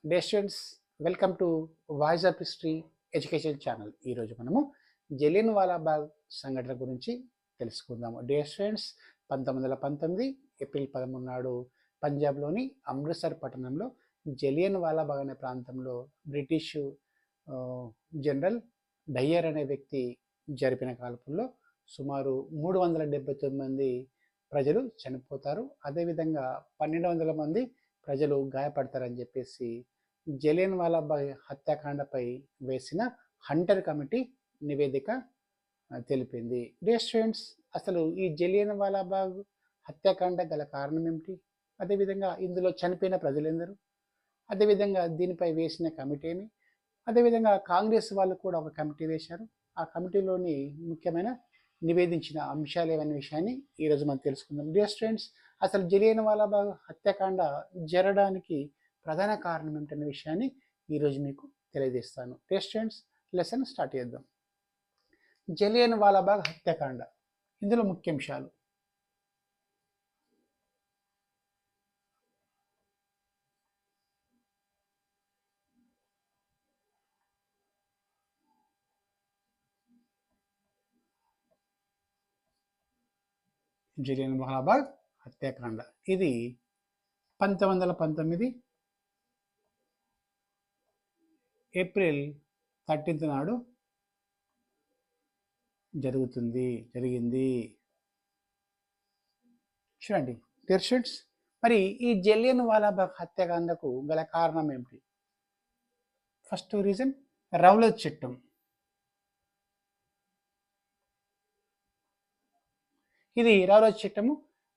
Day students, welcome to voice of history education channel. ఈరోజు మనము జలియన్ వాలాబాగ్ సంఘటన గురించి తెలుసుకుందాము. డే స్టూడెంట్స్, 1919 ఏప్రిల్ 13 నాడు పంజాబ్లోని అమృత్సర్ పట్టణంలో జలియన్ వాలాబాగ్ అనే ప్రాంతంలో బ్రిటిషు జనరల్ డయ్యర్ అనే వ్యక్తి జరిపిన కాల్పుల్లో సుమారు 379 మంది ప్రజలు చనిపోతారు. అదేవిధంగా 1200 మంది ప్రజలు గాయపడతారని చెప్పేసి జలియన్ వాలాబాగ్ హత్యాకాండపై వేసిన హంటర్ కమిటీ నివేదిక తెలిపింది. డియర్ స్టూడెంట్స్, అసలు ఈ జలియన్ వాలాబాగ్ హత్యాకాండ గల కారణం ఏమిటి? అదేవిధంగా ఇందులో చనిపోయిన ప్రజలెందరూ? అదేవిధంగా దీనిపై వేసిన కమిటీ ఏమి? అదేవిధంగా కాంగ్రెస్ వాళ్ళు కూడా ఒక కమిటీ వేశారు. ఆ కమిటీలోని ముఖ్యమైన నివేదించిన అంశాలు ఏమనే విషయాన్ని ఈరోజు మనం తెలుసుకుందాం. డియర్ స్టూడెంట్స్, అసలు జలియన్ వాలాబాగ్ హత్యాకాండ జరగడానికి ప్రధాన కారణం ఏమిటనే విషయాన్ని ఈరోజు మీకు తెలియజేస్తాను. డియర్ స్టూడెంట్స్, లెసన్ స్టార్ట్ చేద్దాం. జలియన్ వాలాబాగ్ హత్యాకాండ, ఇందులో ముఖ్యాంశాలు. జలియన్ వాలాబాగ్ హత్యాకాండ ఇది 1919 ఏప్రిల్ 13 నాడు జరిగింది. చూడండి డియర్ స్టూడెంట్స్, మరి ఈ జలియన్ వాలాబాగ్ హత్యాకాండకు గల కారణం ఏమిటి? ఫస్ట్ రీజన్ రౌలత్ చట్టం. ఇది రౌలత్ చట్టము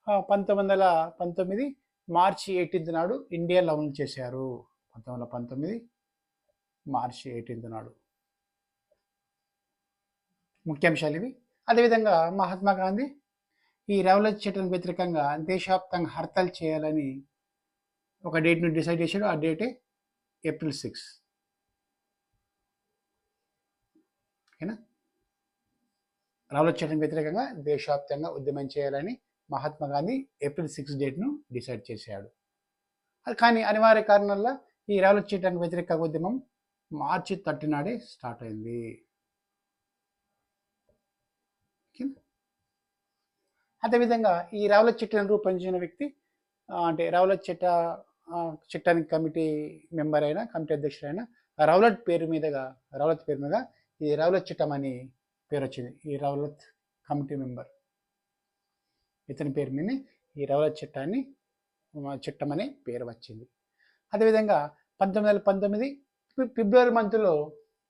1919 మార్చి 18 నాడు ఇండియాలో అమలు చేశారు. 1919 మార్చి 18 నాడు. ముఖ్యాంశాలు ఇవి. అదేవిధంగా మహాత్మా గాంధీ ఈ రౌలత్ చట్టానికి వ్యతిరేకంగా దేశవ్యాప్తంగా హర్తాల్ చేయాలని ఒక డేట్ను డిసైడ్ చేశాడు. ఆ డేటే ఏప్రిల్ 6. ఓకేనా? రౌలత్ చట్టానికి వ్యతిరేకంగా దేశవ్యాప్తంగా ఉద్యమం చేయాలని మహాత్మా గాంధీ ఏప్రిల్ 6 డేట్ను డిసైడ్ చేశాడు. కానీ అనివార్య కారణాల ఈ రౌలత్ చట్టానికి వ్యతిరేక ఉద్యమం మార్చి 30 నాడే స్టార్ట్ అయింది. అదేవిధంగా ఈ రౌలత్ చట్టాన్ని రూపొందించిన వ్యక్తి అంటే రౌలత్ చట్టానికి కమిటీ మెంబర్ అయిన కమిటీ అధ్యక్షుడైన రౌలత్ పేరు మీద ఈ రౌలత్ చట్టం అని పేరు వచ్చింది. ఈ రౌలత్ కమిటీ మెంబర్ ఇతని పేరు మీద ఈ రౌలత్ చట్టం అనే పేరు వచ్చింది. అదేవిధంగా 1919 ఫిబ్రవరి మంత్లో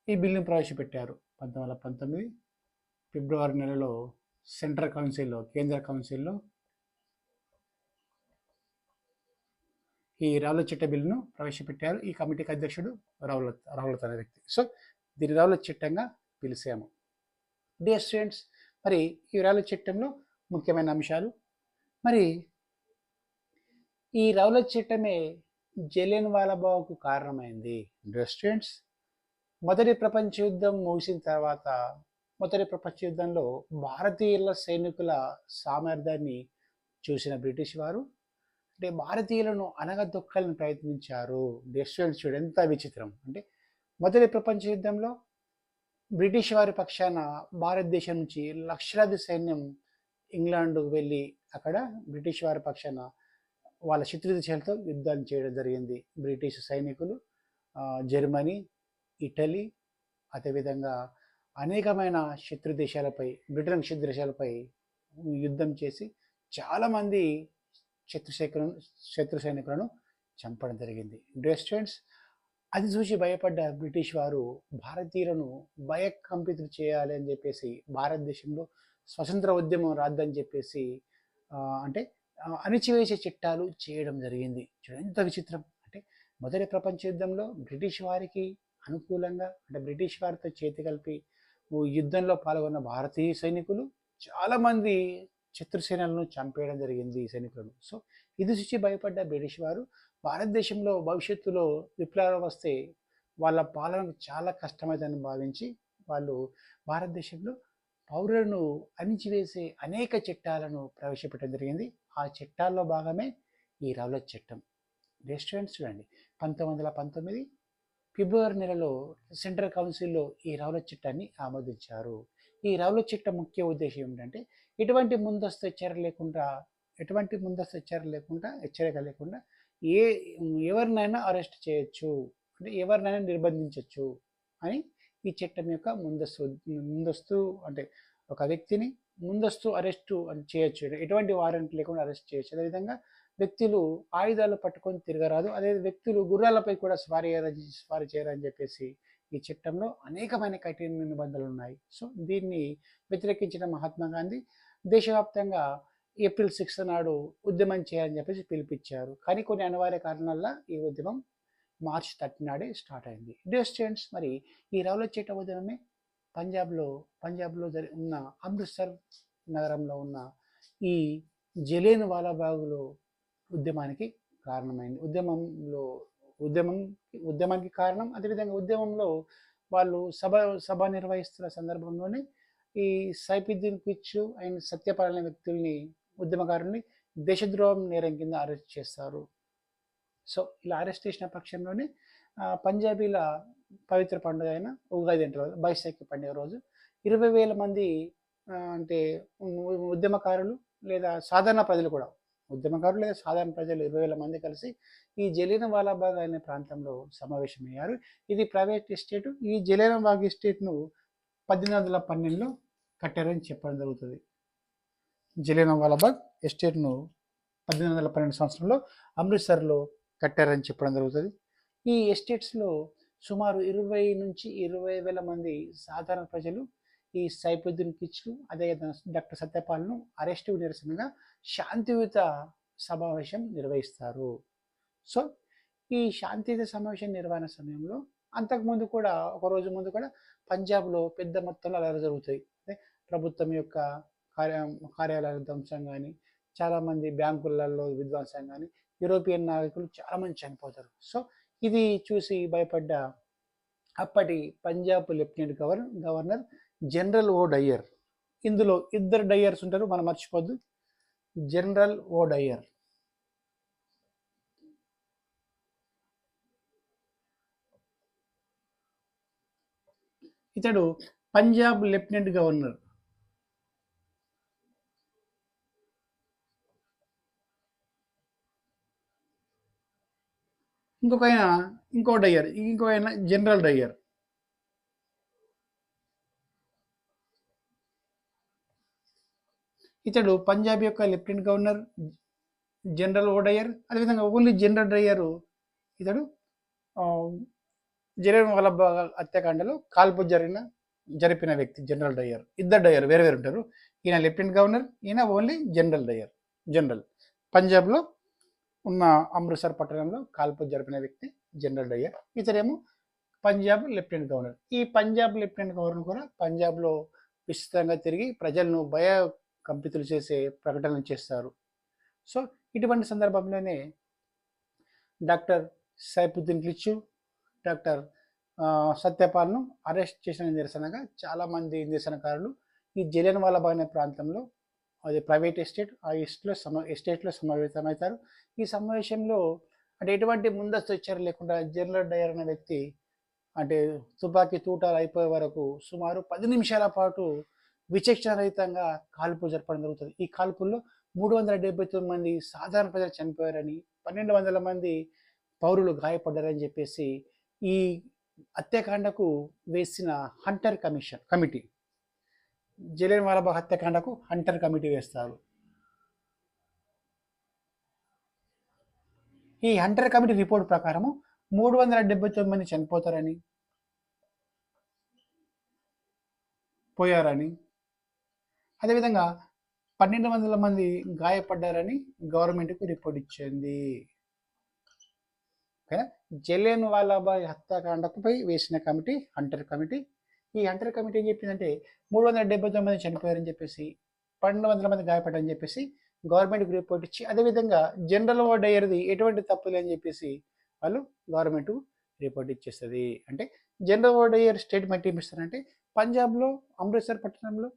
ఈ బిల్లును ప్రవేశపెట్టారు. 1919 ఫిబ్రవరి నెలలో సెంట్రల్ కౌన్సిల్లో, కేంద్ర కౌన్సిల్లో ఈ రౌలత్ చట్ట బిల్లును ప్రవేశపెట్టారు. ఈ కమిటీకి అధ్యక్షుడు రౌలత్ అనే వ్యక్తి. సో దీని రౌలత్ చట్టంగా పిలిచాము. డియర్ స్టూడెంట్స్, మరి ఈ రౌలత్ చట్టంలో ముఖ్యమైన అంశాలు. మరి ఈ రౌలత్ చట్టమే జలియన్ వాలాబాగ్కు కారణమైంది. డియర్ స్టూడెంట్స్, మొదటి ప్రపంచ యుద్ధం ముగిసిన తర్వాత మొదటి ప్రపంచ యుద్ధంలో భారతీయుల సైనికుల సామర్థ్యాన్ని చూసిన బ్రిటిష్ వారు అంటే భారతీయులను అణగదొక్కాలని ప్రయత్నించారు. డియర్ స్టూడెంట్స్, చూడండి ఎంత విచిత్రం అంటే మొదటి ప్రపంచ యుద్ధంలో బ్రిటిష్ వారి పక్షాన భారతదేశం నుంచి లక్షలాది సైన్యం ఇంగ్లాండ్కు వెళ్ళి అక్కడ బ్రిటిష్ వారి పక్షాన వాళ్ళ శత్రు దేశాలతో యుద్ధాలు చేయడం జరిగింది. బ్రిటిష్ సైనికులు జర్మనీ, ఇటలీ, అదేవిధంగా అనేకమైన శత్రు దేశాలపై యుద్ధం చేసి చాలామంది శత్రు సైనికులను చంపడం జరిగింది. డియర్ స్టూడెంట్స్, అది చూసి భయపడ్డ బ్రిటిష్ వారు భారతీయులను భయకంపితులు చేయాలి అని చెప్పేసి భారతదేశంలో స్వతంత్ర ఉద్యమం రాద్దని చెప్పేసి అంటే అణిచివేసే చట్టాలు చేయడం జరిగింది. ఎంత విచిత్రం అంటే మొదటి ప్రపంచ యుద్ధంలో బ్రిటిష్ వారికి అనుకూలంగా అంటే బ్రిటిష్ వారితో చేతి కలిపి యుద్ధంలో పాల్గొన్న భారతీయ సైనికులు చాలామంది శత్రుసేనలను చంపేయడం జరిగింది ఈ సైనికులను. సో ఇది చూసి భయపడ్డ బ్రిటిష్ వారు భారతదేశంలో భవిష్యత్తులో విప్లవం వస్తే వాళ్ళ పాలనకు చాలా కష్టమైందని భావించి వాళ్ళు భారతదేశంలో పౌరులను అణిచివేసే అనేక చట్టాలను ప్రవేశపెట్టడం జరిగింది. ఆ చట్టాల్లో భాగమే ఈ రౌలత్ చట్టం. స్టూడెంట్స్ చూడండి, 1919 ఫిబ్రవరి నెలలో సెంట్రల్ కౌన్సిల్లో ఈ రౌలత్ చట్టాన్ని ఆమోదించారు. ఈ రౌలత్ చట్టం ముఖ్య ఉద్దేశం ఏమిటంటే ఎటువంటి ముందస్తు హెచ్చరిక లేకుండా ఏ ఎవరినైనా అరెస్ట్ చేయొచ్చు, అంటే ఎవరినైనా నిర్బంధించవచ్చు అని ఈ చట్టం యొక్క ముందస్తు అంటే ఒక వ్యక్తిని ముందస్తు అరెస్టు చేయొచ్చు, ఎటువంటి వారెంట్ లేకుండా అరెస్ట్ చేయొచ్చు. అదేవిధంగా వ్యక్తులు ఆయుధాలు పట్టుకొని తిరగరాదు, అదే వ్యక్తులు గుర్రాలపై కూడా స్వారీ చేయరని చెప్పేసి ఈ చట్టంలో అనేకమైన కఠిన నిబంధనలు ఉన్నాయి. సో దీన్ని వ్యతిరేకించిన మహాత్మా గాంధీ దేశవ్యాప్తంగా ఏప్రిల్ 6 నాడు ఉద్యమం చేయాలని చెప్పేసి పిలిపించారు. కానీ కొన్ని అనివార్య కారణాల ఈ ఉద్యమం మార్చ్ 30 నాడే స్టార్ట్ అయింది. డియర్ స్టూడెంట్స్, మరి ఈ రౌలత్ చట్ట ఉద్యమమే పంజాబ్లో ఉన్న అమృత్సర్ నగరంలో ఉన్న ఈ జలియన్ వాలాబాగ్లో ఉద్యమానికి కారణమైంది. ఉద్యమానికి కారణం, అదేవిధంగా ఉద్యమంలో వాళ్ళు సభ నిర్వహిస్తున్న సందర్భంలోనే ఈ సైఫుద్దీన్ కిచ్చు అండ్ సత్యపాల్ అనే వ్యక్తుల్ని, ఉద్యమకారుల్ని దేశద్రోహం నేరం కింద అరెస్ట్ చేస్తారు. సో ఇలా అరెస్ట్ చేసిన పక్షంలోనే పంజాబీల పవిత్ర పండుగ అయిన ఉగాది అంటారు, బైశాఖి పండుగ రోజు 20,000 మంది అంటే ఉద్యమకారులు లేదా సాధారణ ప్రజలు కూడా, ఉద్యమకారులు లేదా సాధారణ ప్రజలు 20,000 మంది కలిసి ఈ జలియన్ వాలాబాగ్ అనే ప్రాంతంలో సమావేశమయ్యారు. ఇది ప్రైవేట్ ఎస్టేట్. ఈ జలియన్ వాలాబాగ్ ఎస్టేట్ను 1812లో కట్టారని చెప్పడం జరుగుతుంది. జలియన్ వాలాబాగ్ ఎస్టేట్ను 1812 సంవత్సరంలో అమృత్సర్లో కట్టారని చెప్పడం జరుగుతుంది. ఈ ఎస్టేట్స్లో సుమారు 20 నుంచి 20,000 మంది సాధారణ ప్రజలు ఈ సైఫుద్దీన్ కిచ్లు అదే డాక్టర్ సత్యపాల్ను అరెస్టు నిరసనగా శాంతియుత సమావేశం నిర్వహిస్తారు. సో ఈ శాంతియుత సమావేశం నిర్వహణ సమయంలో అంతకుముందు కూడా ఒక రోజు ముందు కూడా పంజాబ్లో పెద్ద మొత్తంలో అలరి జరుగుతాయి. ప్రభుత్వం యొక్క కార్యాలయాల ధ్వంసం కానీ, చాలామంది బ్యాంకులలో విధ్వంసం కానీ, యూరోపియన్ నాయకులు చాలామంది చనిపోతారు. సో ఇది చూసి భయపడ్డ అప్పటి పంజాబ్ లెఫ్టినెంట్ గవర్నర్ జనరల్ ఓ డయ్యర్, ఇందులో ఇద్దరు డయ్యర్స్ ఉంటారు, మనం మర్చిపోద్దు, జనరల్ ఓ డయ్యర్ ఇతడు పంజాబ్ లెఫ్టినెంట్ గవర్నర్. ఇంకో డయ్యర్, జనరల్ డయ్యర్. ఇతడు పంజాబ్ యొక్క లెఫ్టినెంట్ గవర్నర్ జనరల్ ఓడయ్యర్. అదేవిధంగా ఓన్లీ జనరల్ డయ్యర్ ఇతడు జలియన్ వాలాబాగ్ హత్యాకాండలో కాల్పు జరిపిన వ్యక్తి జనరల్ డయ్యర్. ఇద్దరు డయ్యర్ వేరు ఉంటారు. ఈయన లెఫ్టినెంట్ గవర్నర్, ఈయన ఓన్లీ జనరల్ డయ్యర్. జనరల్ పంజాబ్లో ఉన్న అమృత్సర్ పట్టణంలో కాల్పు జరిపిన వ్యక్తి జనరల్ డయ్యర్. ఇతరేమో పంజాబ్ లెఫ్టినెంట్ గవర్నర్. ఈ పంజాబ్ లెఫ్టినెంట్ గవర్నర్ కూడా పంజాబ్లో విస్తృతంగా తిరిగి ప్రజలను కంపితులు చేసే ప్రకటనలు చేస్తారు. సో ఇటువంటి సందర్భంలోనే doctor Saifuddin Kichu, doctor సత్యపాల్ను arrest చేసిన నిరసనగా చాలామంది నిరసనకారులు ఈ జలియన్ వాలాబాగ్ అనే ప్రాంతంలో, అది ప్రైవేట్ ఎస్టేట్, ఆ ఎస్టేట్లో సమావేశమవుతారు. ఈ సమావేశంలో అంటే ఎటువంటి ముందస్తు హెచ్చరిక లేకుండా జనరల్ డయ్యర్ అనే వ్యక్తి అంటే తుపాకీ తూటాలు అయిపోయే వరకు సుమారు 10 నిమిషాల పాటు విచక్షణరహితంగా కాల్పు జరపడం జరుగుతుంది. ఈ కాల్పుల్లో 379 మంది సాధారణ ప్రజలు చనిపోయారని, 1200 మంది పౌరులు గాయపడ్డారని చెప్పేసి ఈ హత్యాకాండకు వేసిన హంటర్ కమిటీ, జలియన్ వాలాబాగ్ హత్యాకాండకు హంటర్ కమిటీ వేస్తారు. ఈ హంటర్ కమిటీ రిపోర్ట్ ప్రకారము 379 మంది పోయారని, అదేవిధంగా 1200 మంది గాయపడ్డారని గవర్నమెంట్కు రిపోర్ట్ ఇచ్చింది. ఓకేనా? జలియన్ వాలాబాగ్ హత్యాకాండపై వేసిన కమిటీ హంటర్ కమిటీ. ఈ హంటర్ కమిటీ ఏం చెప్పిందంటే 379 మంది చనిపోయారని చెప్పేసి, 1200 మంది గాయపడ్డారని చెప్పేసి గవర్నమెంట్కి రిపోర్ట్ ఇచ్చి, అదేవిధంగా జనరల్ ఓ డయ్యర్ది ఎటువంటి తప్పు లేదని చెప్పేసి వాళ్ళు గవర్నమెంట్ రిపోర్ట్ ఇచ్చేస్తుంది. అంటే జనరల్ ఓ డయ్యర్ స్టేట్మెంట్ ఏమి ఇస్తారంటే పంజాబ్లో అమృత్సర్ పట్టణంలో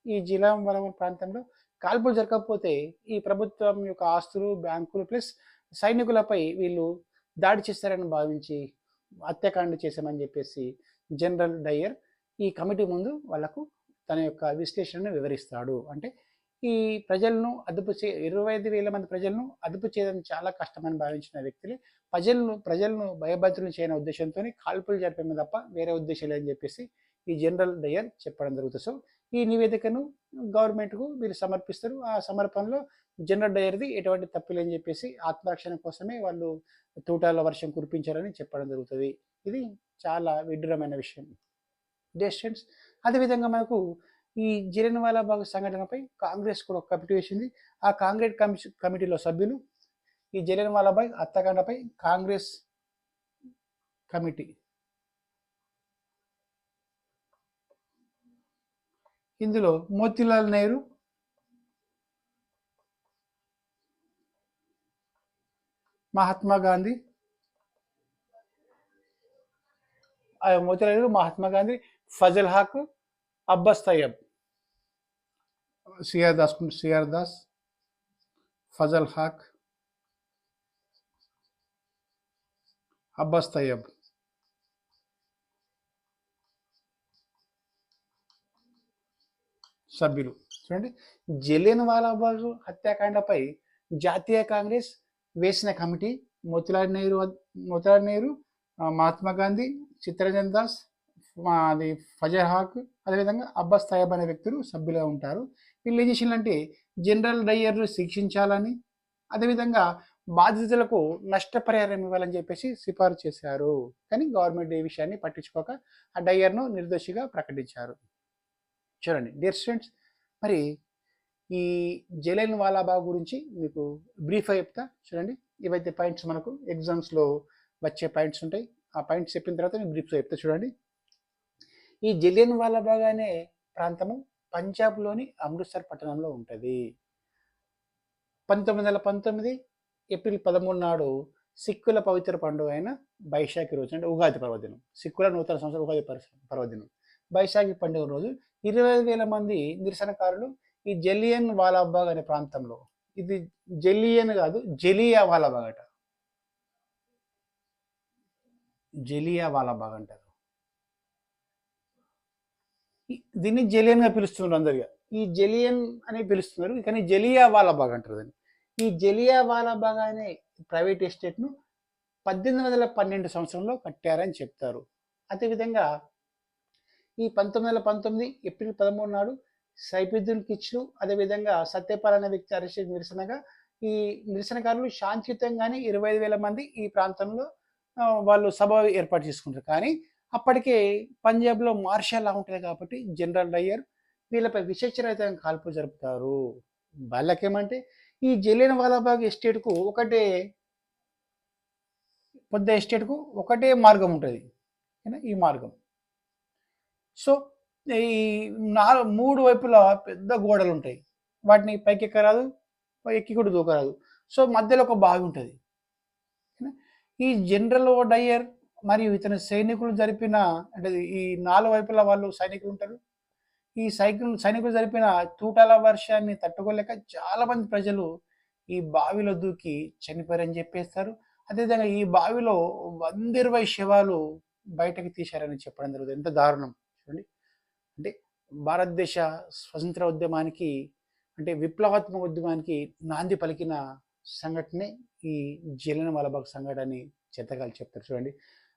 ఈ జలియన్ వాలాబాగ్ ప్రాంతంలో కాల్పులు జరగకపోతే ఈ ప్రభుత్వం యొక్క ఆస్తులు, బ్యాంకులు ప్లస్ సైనికులపై వీళ్ళు దాడి చేస్తారని భావించి హత్యాకాండ చేశామని చెప్పేసి జనరల్ డయ్యర్ ఈ కమిటీ ముందు వాళ్ళకు తన యొక్క విశ్లేషణను వివరిస్తాడు. అంటే ఈ ప్రజలను అదుపు 25,000 మంది ప్రజలను అదుపు చేయడం చాలా కష్టమని భావించిన వ్యక్తులు ప్రజలను భయభద్రులు చేయని ఉద్దేశంతో కాల్పులు జరిపేమే తప్ప వేరే ఉద్దేశం లేదని చెప్పేసి ఈ జనరల్ డయ్యర్ చెప్పడం జరుగుతుంది. సో ఈ నివేదికను గవర్నమెంట్కు వీళ్ళు సమర్పిస్తారు. ఆ సమర్పణలో జనరల్ డయ్యర్ది ఎటువంటి తప్పులేని చెప్పేసి ఆత్మరక్షణ కోసమే వాళ్ళు తూటాల వర్షం కురిపించారని చెప్పడం జరుగుతుంది. ఇది చాలా విడ్డూరమైన విషయం. డియర్ స్టూడెంట్స్, అదేవిధంగా మనకు ఈ జలియన్వాలా బాగ్ సంఘటనపై కాంగ్రెస్ కూడా ఒక కమిటీ వేసింది. ఆ కాంగ్రెస్ కమిటీలో సభ్యులు ఈ జలియన్వాలా బాగ్ హత్యాకాండపై కాంగ్రెస్ కమిటీ, ఇందులో మోతీలాల్ నెహ్రూ, మహాత్మా గాంధీ, మహాత్మా గాంధీ, ఫజల్ హక్, అబ్బాస్ తయ్యబ్, సిఆర్ దాస్, ఫజల్ హక్, అబ్బాస్ తయ్యబ్ సభ్యులు. చూడండి, జలియన్వాలా బాగ్ హత్యాకాండపై జాతీయ కాంగ్రెస్ వేసిన కమిటీ మోతీలాల్ నెహ్రూ, మహాత్మా గాంధీ, చిత్తరంజన్ దాస్, అది ఫజల్ హక్, అదేవిధంగా అబ్బాస్ తయ్యబ్ అనే వ్యక్తులు సభ్యులుగా ఉంటారు. వీళ్ళు ఏం చేసిందంటే జనరల్ డయ్యర్ను శిక్షించాలని, అదేవిధంగా బాధితులకు నష్టపరిహారం ఇవ్వాలని చెప్పేసి సిఫార్సు చేశారు. కానీ గవర్నమెంట్ ఈ విషయాన్ని పట్టించుకోక ఆ డయ్యర్ను నిర్దోషిగా ప్రకటించారు. చూడండి డియర్ స్టూడెంట్స్, మరి ఈ జలియన్వాలా బాగ్ గురించి మీకు బ్రీఫ్గా చెప్తా. చూడండి, ఇవైతే పాయింట్స్ మనకు ఎగ్జామ్స్లో వచ్చే పాయింట్స్ ఉంటాయి. ఆ పాయింట్స్ చెప్పిన తర్వాత నేను బ్రీఫ్గా చెప్తా. చూడండి, ఈ జలియన్వాలా బాగ్ అనే ప్రాంతము పంజాబ్లోని అమృత్సర్ పట్టణంలో ఉంటుంది. 1919 ఏప్రిల్ 13 నాడు సిక్కుల పవిత్ర పండుగ అయిన బైశాఖి రోజు, అంటే ఉగాది పర్వదినం, సిక్కుల నూతన సంవత్సరం ఉగాది పర్వదినం, బైశాఖి పండుగ రోజు 25,000 మంది నిరసనకారులు ఈ జలియన్వాలా బాగ్ అనే ప్రాంతంలో, ఇది జలియన్ కాదు జలియావాలా బాగ్ అంటారు, జలియావాలా బాగ్ అంటారు. దీన్ని జలియన్గా పిలుస్తున్నారు అందరిగా, ఈ జలియన్ అని పిలుస్తున్నారు, కానీ జలియావాలా బాగ్ అంటారు దాన్ని. ఈ జలియావాలా బాగ్ అనే ప్రైవేట్ ఎస్టేట్ను 1812 సంవత్సరంలో కట్టారని చెప్తారు. అదేవిధంగా ఈ 1919 ఏప్రిల్ 13 నాడు సైఫుద్దీన్ కిచ్లు, అదేవిధంగా సత్యపాల్ అనే వ్యక్తి అరెస్ట్ నిరసనగా ఈ నిరసనకారులు శాంతియుతంగానే 25,000 మంది ఈ ప్రాంతంలో వాళ్ళు సభ ఏర్పాటు చేసుకుంటారు. కానీ అప్పటికే పంజాబ్లో మార్షల్ లా ఉంటుంది కాబట్టి జనరల్ డయ్యర్ వీళ్ళపై విచక్షణరహితంగా కాల్పులు జరుపుతారు. వాళ్ళకేమంటే ఈ జలియన్వాలా బాగ్ ఎస్టేట్కు ఒకటే మార్గం ఉంటుంది, ఈ మార్గం. సో ఈ 3 వైపులా పెద్ద గోడలు ఉంటాయి, వాటిని పైకి ఎక్కరాదు, ఎక్కి కూడా దూకరాదు. సో మధ్యలో ఒక బావి ఉంటుంది. ఈ జనరల్ డయ్యర్ మరియు ఇతని సైనికులు జరిపిన, అంటే ఈ 4 వైపులా వాళ్ళు సైనికులు ఉంటారు, ఈ సైనికులు జరిపిన తూటాల వర్షాన్ని తట్టుకోలేక చాలా మంది ప్రజలు ఈ బావిలో దూకి చనిపోయారని చెప్పేస్తారు. అదేవిధంగా ఈ బావిలో 120 శవాలు బయటకు తీశారని చెప్పడం జరుగుతుంది. ఎంత దారుణం చూడండి. అంటే భారతదేశ స్వతంత్ర ఉద్యమానికి, అంటే విప్లవాత్మక ఉద్యమానికి నాంది పలికిన సంఘటనే ఈ జలియన్వాలా బాగ్ సంఘటన చెత్తగాలు చెప్తారు. చూడండి,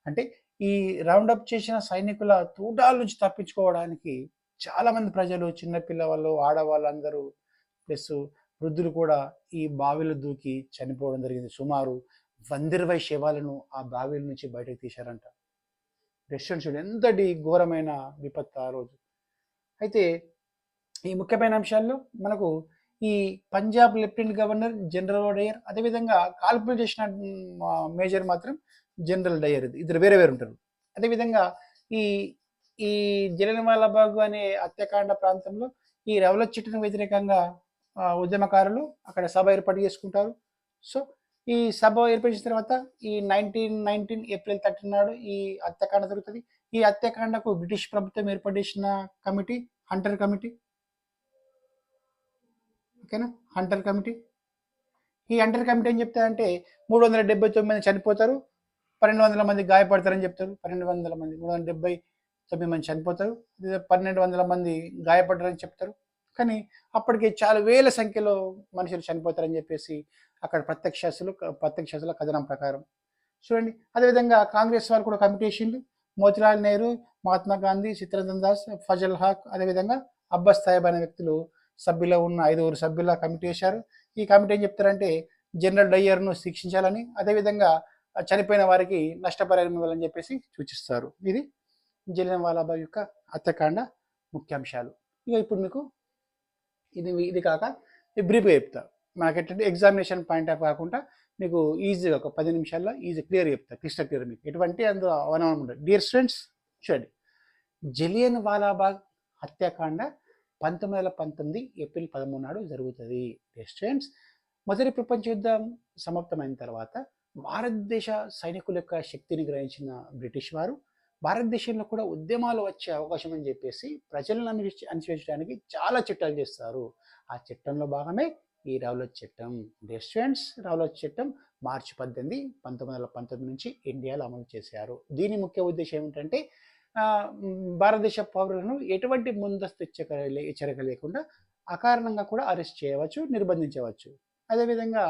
అంటే ఈ రౌండప్ చేసిన సైనికుల తూటాల నుంచి తప్పించుకోవడానికి చాలామంది ప్రజలు, చిన్నపిల్లవాళ్ళు, ఆడవాళ్ళు అందరూ ప్లస్ వృద్ధులు కూడా ఈ బావిలో దూకి చనిపోవడం జరిగింది. సుమారు 120 శవాలను ఆ బావిల నుంచి బయటకు తీశారంట. రెస్టారెంట్స్ ఎంతటి ఘోరమైన విపత్తు ఆ రోజు. అయితే ఈ ముఖ్యమైన అంశాల్లో మనకు ఈ Punjab lieutenant governor general Dyer, అదేవిధంగా కాల్పులు చేసిన మేజర్ మాత్రం జనరల్ డయ్యర్, ఇద్దరు వేరే వేరు ఉంటారు. అదేవిధంగా ఈ ఈ జలియన్వాలా బాగ్ అనే హత్యాకాండ ప్రాంతంలో ఈ రౌలత్ చట్టం వ్యతిరేకంగా ఉద్యమకారులు అక్కడ సభ ఏర్పాటు చేసుకుంటారు. సో ఈ సభ ఏర్పరిచిన తర్వాత ఈ 1919 ఏప్రిల్ 13 నాడు ఈ హత్యాకాండ జరుగుతుంది. ఈ హత్యాకాండకు బ్రిటిష్ ప్రభుత్వం ఏర్పాటు చేసిన కమిటీ హంటర్ కమిటీ, ఓకేనా, హంటర్ కమిటీ. ఈ అంటర్ కమిటీ ఏం చెప్తారంటే 379 మంది చనిపోతారు, 1200 మంది గాయపడతారని చెప్తారు. 1200 మంది, 379 మంది చనిపోతారు, 1200 మంది గాయపడతారని చెప్తారు. కానీ అప్పటికి చాలా వేల సంఖ్యలో మనుషులు చనిపోతారని చెప్పేసి అక్కడ ప్రత్యక్షాసుల కథనం ప్రకారం చూడండి. అదేవిధంగా కాంగ్రెస్ వాళ్ళు కూడా కమిటీ వేసిండు. మోతిలాల్ నెహ్రూ, మహాత్మా గాంధీ, చిత్తరంజన్ దాస్, ఫజల్ హక్, అదేవిధంగా అబ్బాస్ సాహెబ్ అనే వ్యక్తులు సభ్యులు ఉన్న 5 సభ్యుల కమిటీ వేశారు. ఈ కమిటీ ఏం చెప్తారంటే జనరల్ డయ్యర్ను శిక్షించాలని, అదేవిధంగా చనిపోయిన వారికి నష్టపరిహారం ఇవ్వాలని చెప్పేసి సూచిస్తారు. ఇది జలియన్ వాలాబాగ్ యొక్క హత్యాకాండ ముఖ్యాంశాలు. ఇక ఇప్పుడు మీకు ఇది కాక బ్రీఫ్గా చెప్తా. మనకేంటంటే ఎగ్జామినేషన్ పాయింట్ ఆఫ్ కాకుండా మీకు ఈజీగా ఒక 10 నిమిషాల్లో క్లియర్ చెప్తా, క్లిస్టర్ క్లియర్. మీకు ఎటువంటి అందులో అవనవనం ఉండదు. డియర్ స్టూడెంట్స్ చూడండి, జలియన్ వాలాబాగ్ హత్యాకాండ 1919 ఏప్రిల్ 13 నాడు జరుగుతుంది. డియర్ స్టూడెంట్స్, మొదటి ప్రపంచ యుద్ధం సమాప్తమైన తర్వాత భారతదేశ సైనికుల యొక్క శక్తిని గ్రహించిన బ్రిటిష్ వారు భారతదేశంలో కూడా ఉద్యమాలు వచ్చే అవకాశం అని చెప్పేసి ప్రజలను అణిచివేయడానికి చాలా చట్టాలు చేస్తారు. ఆ చట్టంలో భాగమే ఈ రౌలట్ చట్టం. స్టూడెంట్స్, రౌలట్ చట్టం మార్చి 18, 1919 నుంచి ఇండియాలో అమలు చేశారు. దీని ముఖ్య ఉద్దేశం ఏమిటంటే భారతదేశ పౌరులను ఎటువంటి ముందస్తు హెచ్చరిక లేకుండా అకారణంగా కూడా అరెస్ట్ చేయవచ్చు, నిర్బంధించవచ్చు. అదేవిధంగా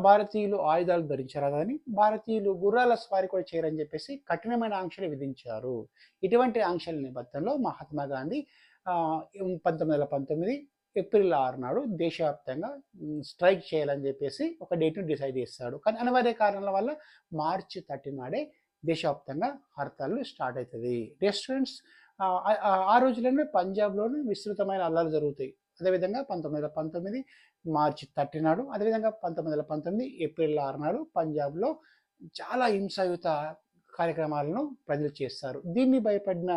భారతీయులు ఆయుధాలు ధరించరాదని, భారతీయులు గుర్రాల స్వారీ కూడా చేయరని చెప్పేసి కఠినమైన ఆంక్షలు విధించారు. ఇటువంటి ఆంక్షల నేపథ్యంలో మహాత్మా గాంధీ 1919 ఏప్రిల్ 6 నాడు దేశవ్యాప్తంగా స్ట్రైక్ చేయాలని చెప్పేసి ఒక డేట్ను డిసైడ్ చేస్తాడు. కానీ అనివార్య కారణాల వల్ల మార్చి 30 నాడే దేశవ్యాప్తంగా హర్తాళ్ళు స్టార్ట్ అవుతుంది. స్టూడెంట్స్, ఆ రోజుల్లోనే పంజాబ్లోనే విస్తృతమైన అల్లాలు జరుగుతాయి. అదేవిధంగా 1919 మార్చి 30 నాడు, అదేవిధంగా 1919 ఏప్రిల్ 6 నాడు పంజాబ్లో చాలా హింసాయుత కార్యక్రమాలను ప్రజలు చేస్తారు. దీన్ని భయపడిన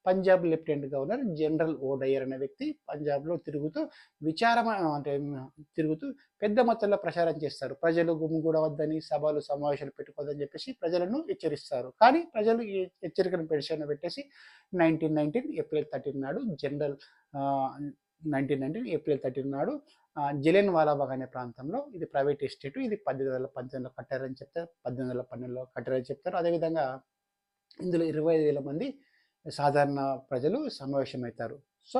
పంజాబ్ లెఫ్టినెంట్ గవర్నర్ జనరల్ ఓడయ్యర్ అనే వ్యక్తి పంజాబ్లో తిరుగుతూ పెద్ద మొత్తంలో ప్రచారం చేస్తారు. ప్రజలు గుమిగూడవద్దని, సభలు సమావేశాలు పెట్టుకోవద్దని చెప్పేసి ప్రజలను హెచ్చరిస్తారు. కానీ ప్రజలు ఈ హెచ్చరికను పెట్టేసి 1919 ఏప్రిల్ 13 నాడు 1919 ఏప్రిల్ 13 నాడు జలియన్ వాలాబాగ్ అనే ప్రాంతంలో, ఇది ప్రైవేట్ ఎస్టేట్, ఇది 1819లో కట్టారని చెప్తారు, 1812లో కట్టారని చెప్తారు. అదేవిధంగా ఇందులో 25,000 మంది సాధారణ ప్రజలు సమావేశమవుతారు. సో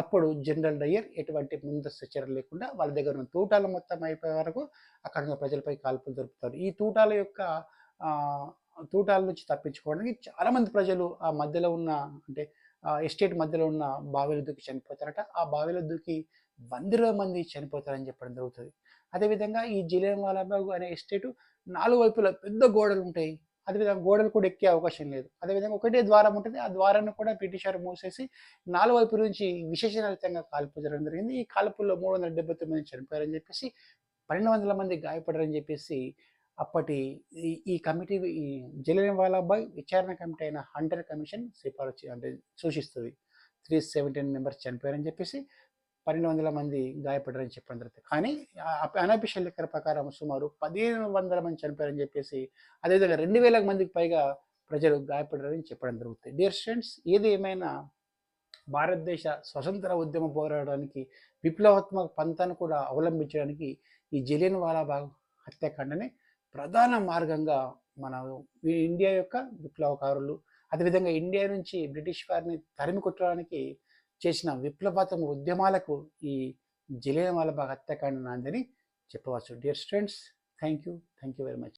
అప్పుడు జనరల్ డయ్యర్ ఎటువంటి ముందస్తు చర్యలు లేకుండా వాళ్ళ దగ్గర ఉన్న తూటాలు మొత్తం అయిపోయే వరకు అక్కడ ఉన్న ప్రజలపై కాల్పులు జరుపుతారు. ఈ తూటాల నుంచి తప్పించుకోవడానికి చాలామంది ప్రజలు ఆ మధ్యలో ఉన్న ఎస్టేట్ మధ్యలో ఉన్న బావిలో దూకి చనిపోతారట. ఆ బావిలో దూకి 100 మంది చనిపోతారని చెప్పడం జరుగుతుంది. అదేవిధంగా ఈ జలియన్ వాలాబాగ్ అనే ఎస్టేటు 4 వైపులా పెద్ద గోడలు ఉంటాయి. అదేవిధంగా గోడలు కూడా ఎక్కే అవకాశం లేదు. అదేవిధంగా ఒకటే ద్వారం ఉంటుంది. ఆ ద్వారాన్ని కూడా బ్రిటిష్ వారు మూసేసి 4 వైపుల నుంచి విశేషణాయుతంగా కాల్పులు జరగడం జరిగింది. ఈ కాల్పుల్లో 379 మంది చనిపోయారని చెప్పేసి, 1200 మంది గాయపడారని చెప్పేసి అప్పటి ఈ కమిటీ, ఈ జలియన్ వాలాబాగ్ విచారణ కమిటీ అయిన హంటర్ కమిషన్ సూచిస్తుంది. 317 మెంబర్స్ చనిపోయారని చెప్పేసి, 1200 మంది గాయపడ్డారని చెప్పడం జరుగుతుంది. కానీ అనఫిషియల్ లెక్కల ప్రకారం సుమారు 1500 మంది చనిపోయారని చెప్పేసి, అదేవిధంగా 2000 మందికి పైగా ప్రజలు గాయపడ్డారని చెప్పడం జరుగుతుంది. డియర్ స్టూడెంట్స్, ఏది ఏమైనా భారతదేశ స్వతంత్ర ఉద్యమ పోరాడడానికి విప్లవాత్మక పంథాను కూడా అవలంబించడానికి ఈ జలియన్ వాలాబాగ్ హత్యాకాండనే ప్రధాన మార్గంగా మన ఇండియా యొక్క విప్లవకారులు, అదేవిధంగా ఇండియా నుంచి బ్రిటిష్ వారిని తరిమి కొట్టడానికి చేసిన విప్లవాత్మక ఉద్యమాలకు ఈ జలియన్ వాలాబాగ్ హత్యాకాండ నాందని చెప్పవచ్చు. Dear students, thank you very much.